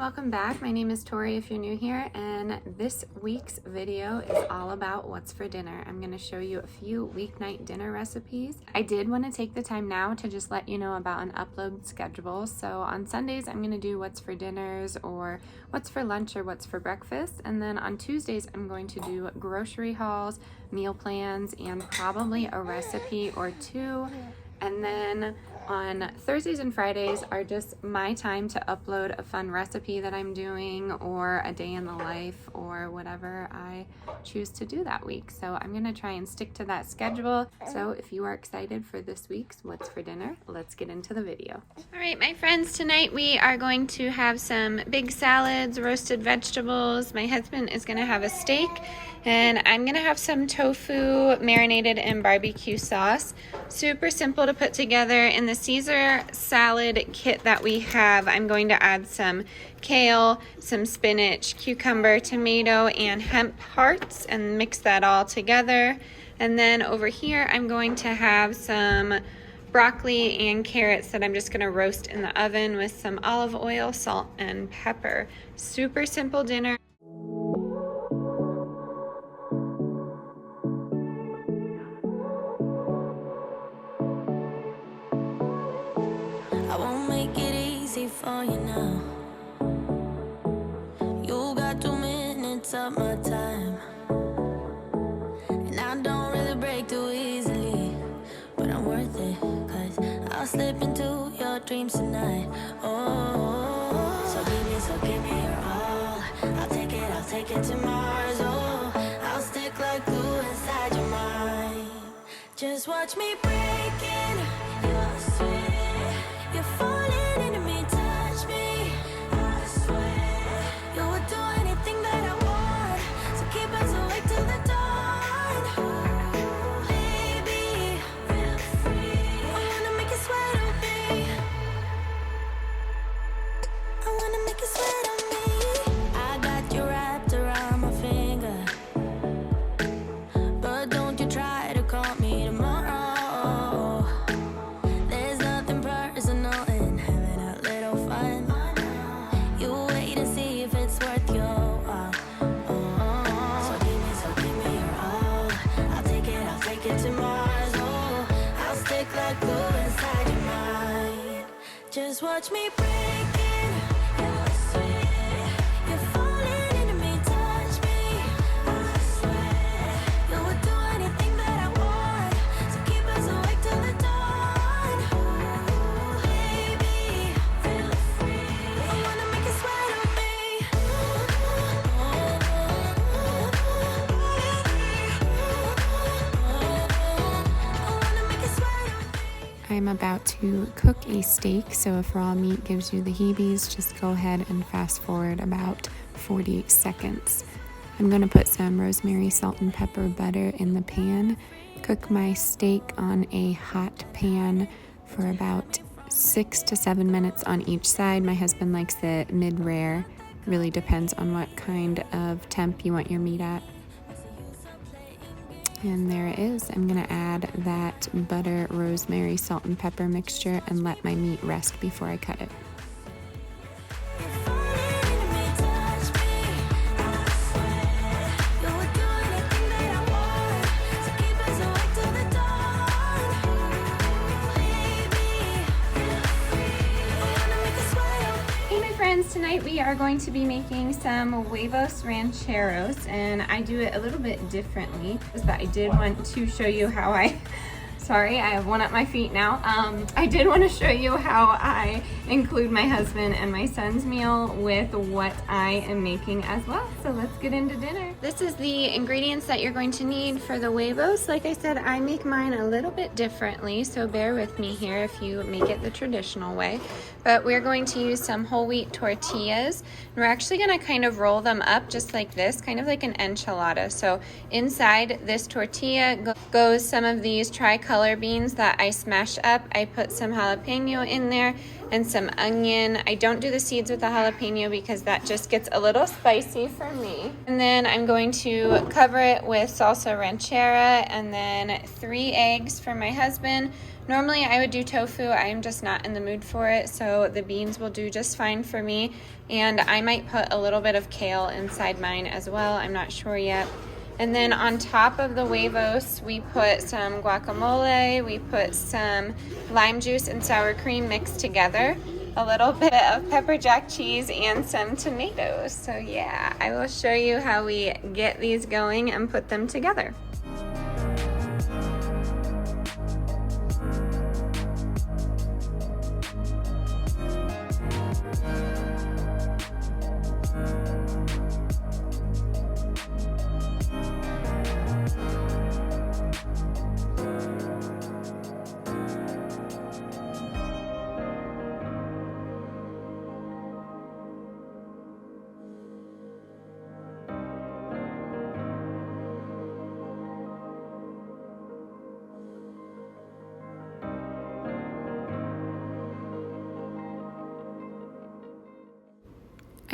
welcome back. My name is Tori if you're new here, and this week's video is all about what's for dinner. I'm going to show you a few weeknight dinner recipes. I did want to take the time now to just let you know about an upload schedule. So on Sundays I'm going to do what's for dinners or what's for lunch or what's for breakfast, and then on Tuesdays I'm going to do grocery hauls, meal plans, and probably a recipe or two. And then on Thursdays and Fridays are just my time to upload a fun recipe that I'm doing or a day in the life or whatever I choose to do that week. So I'm going to try and stick to that schedule. So if you are excited for this week's What's for Dinner, let's get into the video. All right, my friends, tonight we are going to have some big salads, roasted vegetables. My husband is going to have a steak, and I'm going to have some tofu marinated in barbecue sauce. Super simple to put together. In the Caesar salad kit that we have, I'm going to add some kale, some spinach, cucumber, tomato, and hemp hearts and mix that all together. And then over here, I'm going to have some broccoli and carrots that I'm just going to roast in the oven with some olive oil, salt, and pepper. Super simple dinner. I won't make it easy for you now. You got 2 minutes of my time, and I don't really break too easily, but I'm worth it, 'cause I'll slip into your dreams tonight. Oh, so give me your all. I'll take it to Mars. Oh, I'll stick like glue inside your mind. Just watch me breaking your sweat. You're falling into me, touch me. I swear you would do anything that I want, so keep us awake till the dawn. Ooh, baby, feel free. I wanna make you sweat on me. I wanna make you sweat on me. I got you wrapped around my finger, but don't you try to call me tomorrow. Just watch me breaking your sweat. You're falling into me, touch me. I swear you would do anything that I want, so keep us awake till the dawn. Ooh, baby, feel free. I wanna make you sweat on me. I wanna make you sweat on me. I'm about to cook a steak, so if raw meat gives you the heebies, just go ahead and fast forward about 40 seconds. I'm going to put some rosemary, salt, and pepper butter in the pan. Cook my steak on a hot pan for about 6 to 7 minutes on each side. My husband likes it mid-rare. Really depends on what kind of temp you want your meat at. And there it is. I'm going to add that butter, rosemary, salt, and pepper mixture and let my meat rest before I cut it. Tonight we are going to be making some Huevos Rancheros, and I do it a little bit differently, but I did want to show you how sorry, I have one at my feet now. I did want to show you how I include my husband and my son's meal with what I am making as well. So let's get into dinner. This is the ingredients that you're going to need for the huevos. Like I said, I make mine a little bit differently, so bear with me here if you make it the traditional way. But we're going to use some whole wheat tortillas. And we're actually going to kind of roll them up just like this, kind of like an enchilada. So inside this tortilla goes some of these tricolor color beans that I smash up. I put some jalapeno in there and some onion. I don't do the seeds with the jalapeno because that just gets a little spicy for me. And then I'm going to cover it with salsa ranchera and then 3 eggs for my husband. Normally I would do tofu, I'm just not in the mood for it, so the beans will do just fine for me. And I might put a little bit of kale inside mine as well, I'm not sure yet. And then on top of the huevos, we put some guacamole, we put some lime juice and sour cream mixed together, a little bit of pepper jack cheese, and some tomatoes. So yeah, I will show you how we get these going and put them together.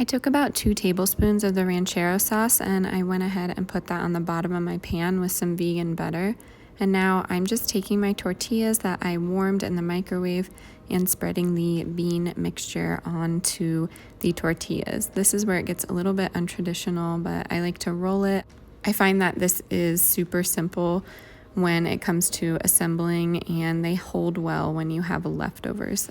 I took about 2 tablespoons of the ranchero sauce and I went ahead and put that on the bottom of my pan with some vegan butter. And now I'm just taking my tortillas that I warmed in the microwave and spreading the bean mixture onto the tortillas. This is where it gets a little bit untraditional, but I like to roll it. I find that this is super simple when it comes to assembling, and they hold well when you have leftovers.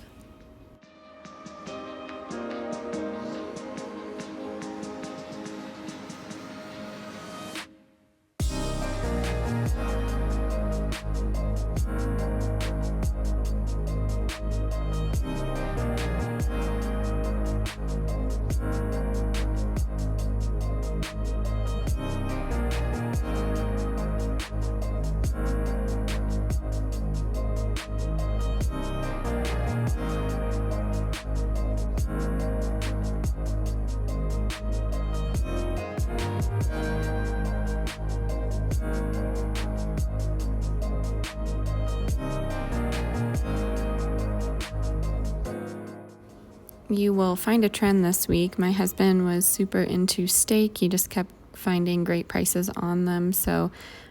You will find a trend this week. My husband was super into steak. He just kept finding great prices on them. So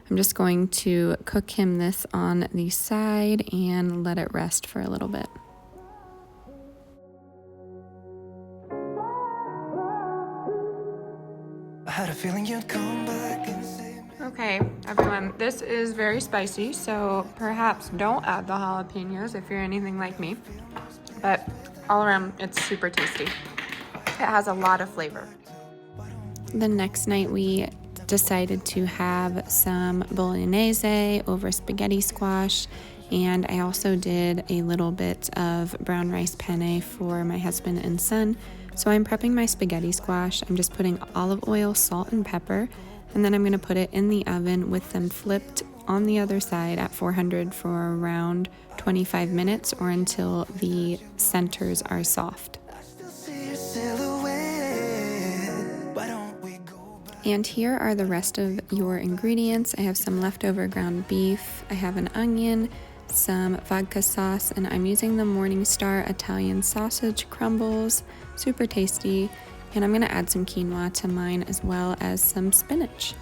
I'm just going to cook him this on the side and let it rest for a little bit. I had a feeling you'd come back and save me. Okay, everyone, this is very spicy, so perhaps don't add the jalapenos if you're anything like me. But all around, it's super tasty. It has a lot of flavor. The next night, we decided to have some Bolognese over spaghetti squash, and I also did a little bit of brown rice penne for my husband and son. So I'm prepping my spaghetti squash. I'm just putting olive oil, salt, and pepper, and then I'm going to put it in the oven with them flipped on the other side at 400 for around 25 minutes or until the centers are soft. And here are the rest of your ingredients. I have some leftover ground beef, I have an onion, some vodka sauce, and I'm using the Morningstar Italian sausage crumbles, super tasty, and I'm going to add some quinoa to mine as well as some spinach.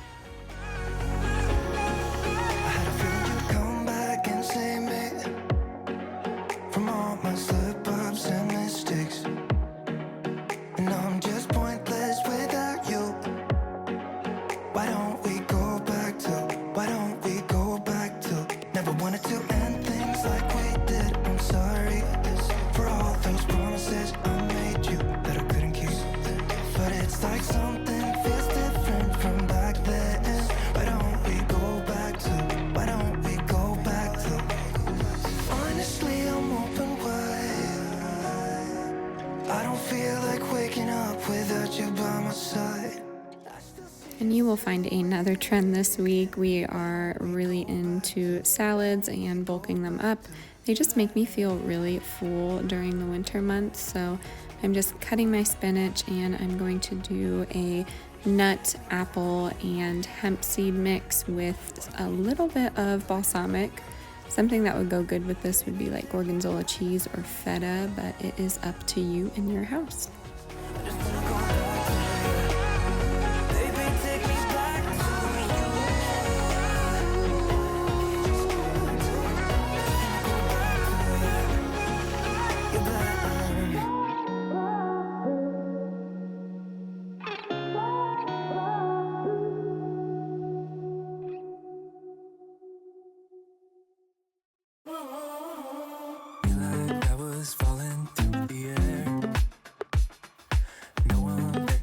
And you will find another trend this week. We are really into salads and bulking them up. They just make me feel really full during the winter months. So I'm just cutting my spinach, and I'm going to do a nut, apple, and hemp seed mix with a little bit of balsamic. Something that would go good with this would be like gorgonzola cheese or feta, but it is up to you in your house.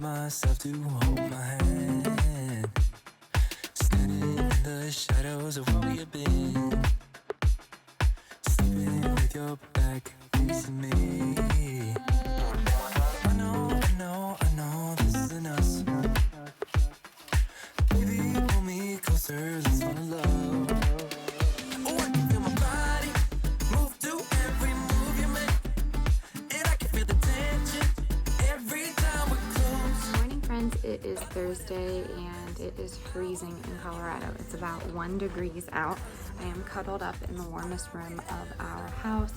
Myself to hold my hand, standing in the shadows of where we have been, sleeping with your back facing me. I know this isn't us. Baby, pull me closer, let's fall in love. Oh, I can feel my body move to every move you make, and I can feel the tension every time we close. Morning, friends. It is Thursday and it is freezing in Colorado. It's about 1 degree out. I am cuddled up in the warmest room of our house.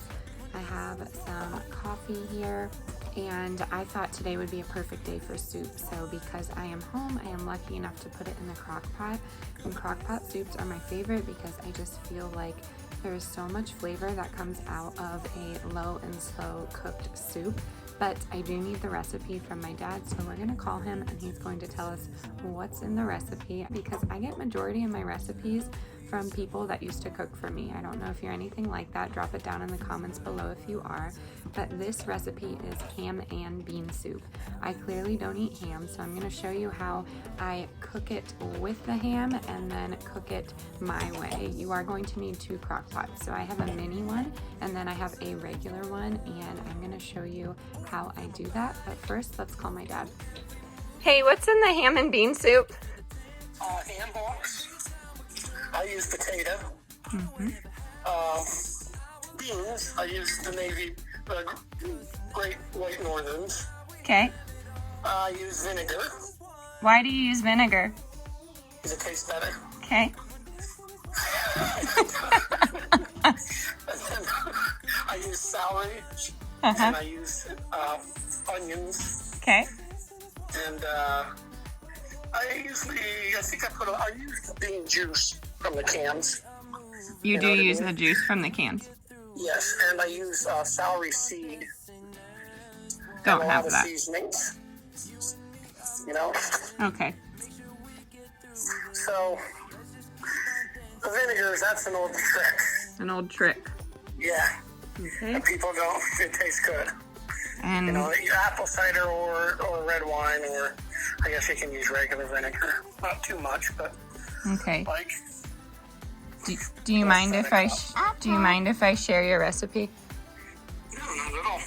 I have some coffee here, and I thought today would be a perfect day for soup. So because I am home, I am lucky enough to put it in the crock pot. And crock pot soups are my favorite because I just feel like there is so much flavor that comes out of a low and slow cooked soup. But I do need the recipe from my dad, so we're gonna call him and he's going to tell us what's in the recipe, because I get majority of my recipes from people that used to cook for me. I don't know if you're anything like that. Drop it down in the comments below if you are. But this recipe is ham and bean soup. I clearly don't eat ham, so I'm gonna show you how I cook it with the ham and then cook it my way. You are going to need 2 crock pots. So I have a mini one and then I have a regular one, and I'm gonna show you how I do that. But first, let's call my dad. Hey, what's in the ham and bean soup? Ham hocks. I use potato. Beans, I use the Great White Northerns. Okay. I use vinegar. Why do you use vinegar? Because it tastes better. Okay. And then I use celery. And I use onions. Okay. And I use the bean juice from the cans. You do know what I use mean? the juice from the cans. Yes, and I use celery seed. Don't and a have lot that. of seasonings. You know? Okay. So, the vinegars, that's an old trick. An old trick. Yeah. Okay. And people don't, it tastes good. And You know, your apple cider or red wine, or I guess you can use regular vinegar. Not too much, but okay. like. Do you mind if I share your recipe? No, not at all.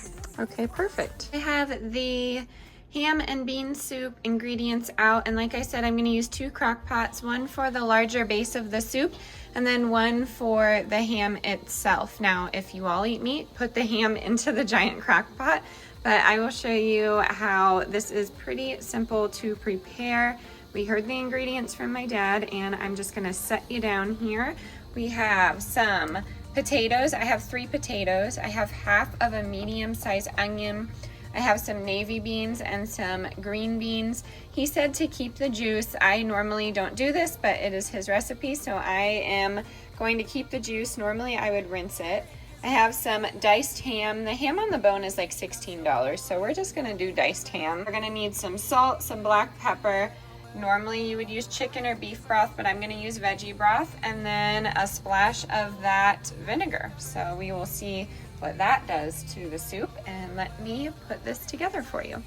Okay, perfect. I have the ham and bean soup ingredients out, and like I said, I'm going to use 2 crock pots, one for the larger base of the soup and then one for the ham itself. Now, if you all eat meat, put the ham into the giant crock pot, but I will show you how this is pretty simple to prepare. We heard the ingredients from my dad, and I'm just going to set you down here. We have some potatoes. I have 3 potatoes. I have half of a medium-sized onion. I have some navy beans and some green beans. He said to keep the juice. I normally don't do this, but it is his recipe, so I am going to keep the juice. Normally I would rinse it. I have some diced ham. The ham on the bone is like $16, so we're just gonna do diced ham. We're gonna need some salt, some black pepper. Normally you would use chicken or beef broth, but I'm gonna use veggie broth, and then a splash of that vinegar. So we will see what that does to the soup, and let me put this together for you.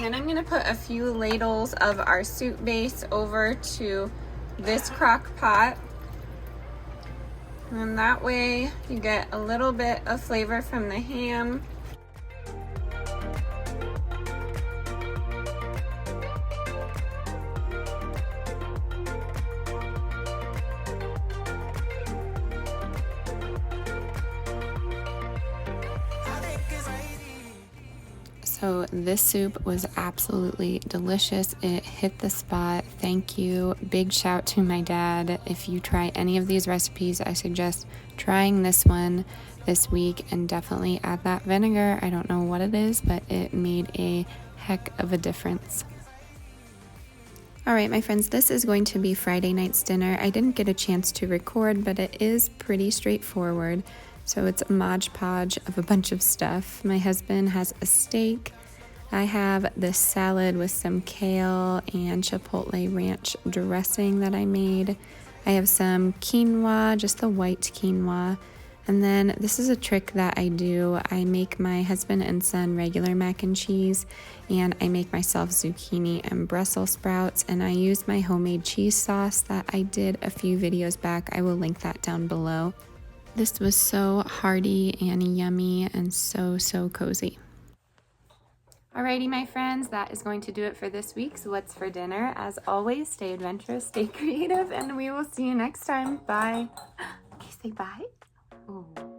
And then I'm gonna put a few ladles of our soup base over to this crock pot. And that way you get a little bit of flavor from the ham. So this soup was absolutely delicious. It hit the spot. Thank you. Big shout to my dad. If you try any of these recipes, I suggest trying this one this week and definitely add that vinegar. I don't know what it is, but it made a heck of a difference. All right, my friends, this is going to be Friday night's dinner. I didn't get a chance to record, but it is pretty straightforward. So it's a Mod Podge of a bunch of stuff. My husband has a steak. I have this salad with some kale and chipotle ranch dressing that I made. I have some quinoa, just the white quinoa. And then this is a trick that I do. I make my husband and son regular mac and cheese, and I make myself zucchini and Brussels sprouts, and I use my homemade cheese sauce that I did a few videos back. I will link that down below. This was so hearty and yummy and so cozy. Alrighty, my friends, that is going to do it for this week's What's for Dinner. As always, stay adventurous, stay creative, and we will see you next time. Bye. Okay, say bye. Ooh.